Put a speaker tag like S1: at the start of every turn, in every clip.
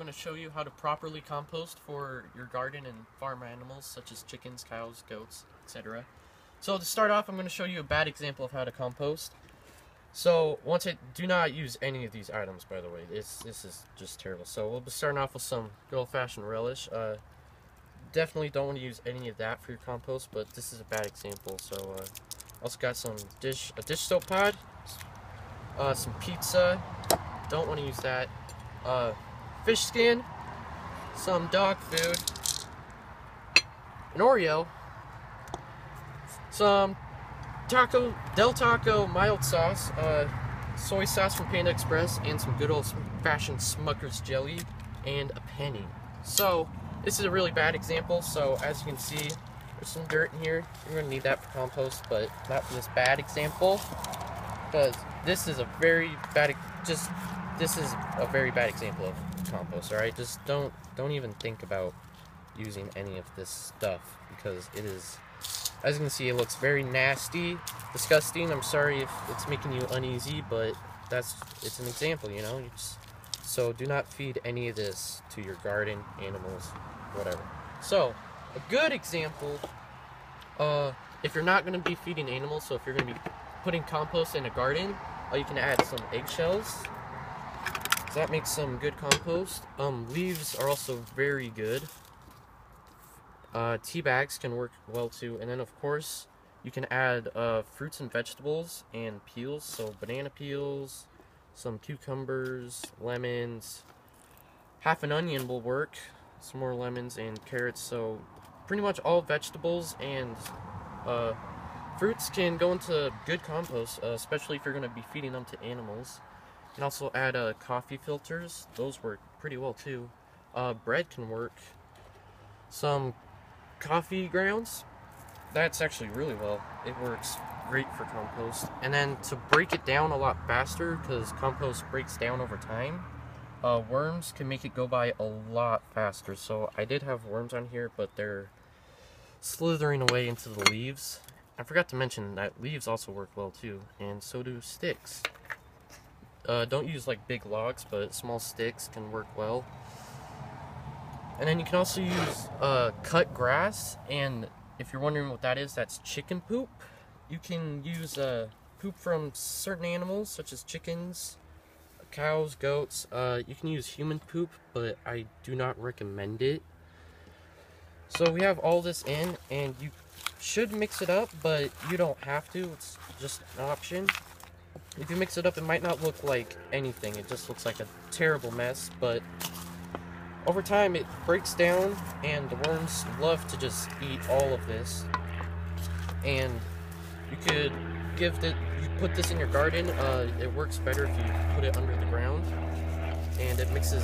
S1: going to show you how to properly compost for your garden and farm animals such as chickens, cows, goats, etc. So to start off, I'm going to show you a bad example of how to compost. So do not use any of these items, by the way. This is just terrible. So we'll be starting off with some good old-fashioned relish. Definitely don't want to use any of that for your compost, but this is a bad example. So also got a dish soap pod, some pizza. Don't want to use that. Fish skin, some dog food, an Oreo, some Del Taco mild sauce, soy sauce from Panda Express, and some good old-fashioned Smucker's jelly, and a penny. So this is a really bad example. So as you can see, there's some dirt in here. You're gonna need that for compost, but not for this bad example, because this is a very bad. This is a very bad example of compost. All right, just don't even think about using any of this stuff, because it is, as you can see, it looks very nasty, disgusting. I'm sorry if it's making you uneasy, but it's an example, you know. So do not feed any of this to your garden, animals, whatever. So a good example, if you're not going to be feeding animals, so if you're going to be putting compost in a garden, you can add some eggshells. That makes some good compost. Leaves are also very good. Tea bags can work well too. And then of course you can add fruits and vegetables and peels. So banana peels, some cucumbers, lemons, half an onion will work. Some more lemons and carrots. So pretty much all vegetables and fruits can go into good compost, especially if you're going to be feeding them to animals. You can also add coffee filters. Those work pretty well too. Bread can work. Some coffee grounds. That's actually really well. It works great for compost. And then to break it down a lot faster, because compost breaks down over time, worms can make it go by a lot faster. So I did have worms on here, but they're slithering away into the leaves. I forgot to mention that leaves also work well too, and so do sticks. Don't use like big logs, but small sticks can work well. And then you can also use cut grass, and if you're wondering what that is, that's chicken poop. You can use poop from certain animals, such as chickens, cows, goats. You can use human poop, but I do not recommend it. So we have all this in, and you should mix it up, but you don't have to. It's just an option. If you mix it up, it might not look like anything. It just looks like a terrible mess, but over time it breaks down, and the worms love to just eat all of this. And you could you put this in your garden. It works better if you put it under the ground, and it mixes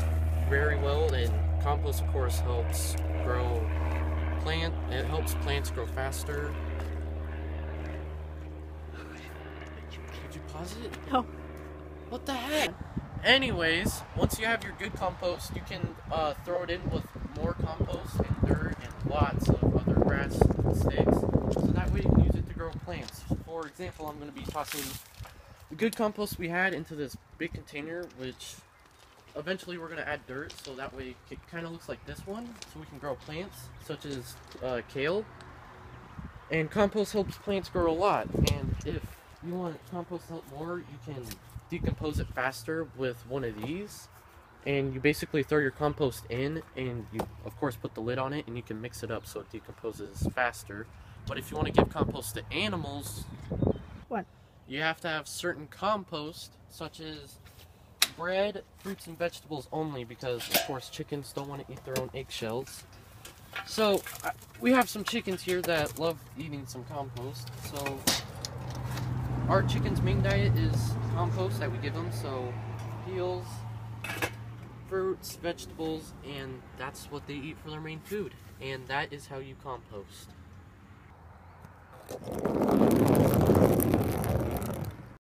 S1: very well. And compost, of course, helps grow it helps plants grow faster. Did you pause it?
S2: No.
S1: What the heck? Anyways, once you have your good compost, you can throw it in with more compost and dirt and lots of other grass and sticks. So that way you can use it to grow plants. For example, I'm going to be tossing the good compost we had into this big container, which eventually we're going to add dirt, so that way it kind of looks like this one, so we can grow plants such as kale. And compost helps plants grow a lot, and if you want compost to help more, you can decompose it faster with one of these. And you basically throw your compost in, and you of course put the lid on it, and you can mix it up so it decomposes faster. But if you want to give compost to animals, you have to have certain compost, such as bread, fruits, and vegetables only, because of course chickens don't want to eat their own eggshells. So we have some chickens here that love eating some compost. So our chicken's main diet is compost that we give them. So peels, fruits, vegetables, and that's what they eat for their main food. And that is how you compost.